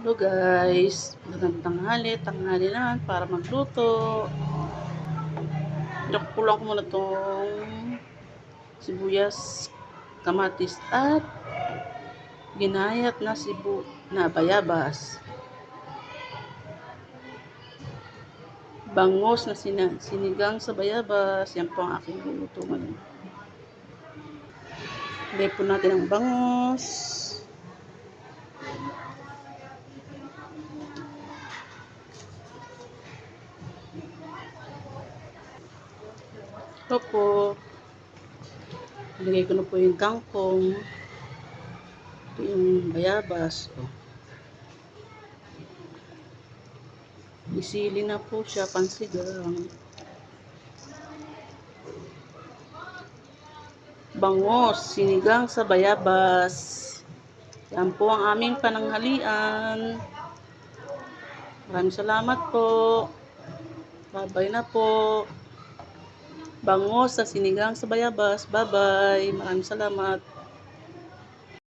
Hello guys, magandang tanghali naman para magluto. Pinakuluan ko muna itong sibuyas, kamatis at ginayat na bayabas. Bangos na sinigang sa bayabas, yan po ang aking luluto ngayon. Lagay po natin ang bangos. Ito po, ilagay ko na po yung kangkong. Ito yung bayabas. Isili na po siya pansigang. Bangos, sinigang sa bayabas. Yan po ang aming pananghalian. Maraming salamat po. Bye-bye na po. Bangos sa sinigang sa bayabas. Bye-bye. Maraming salamat.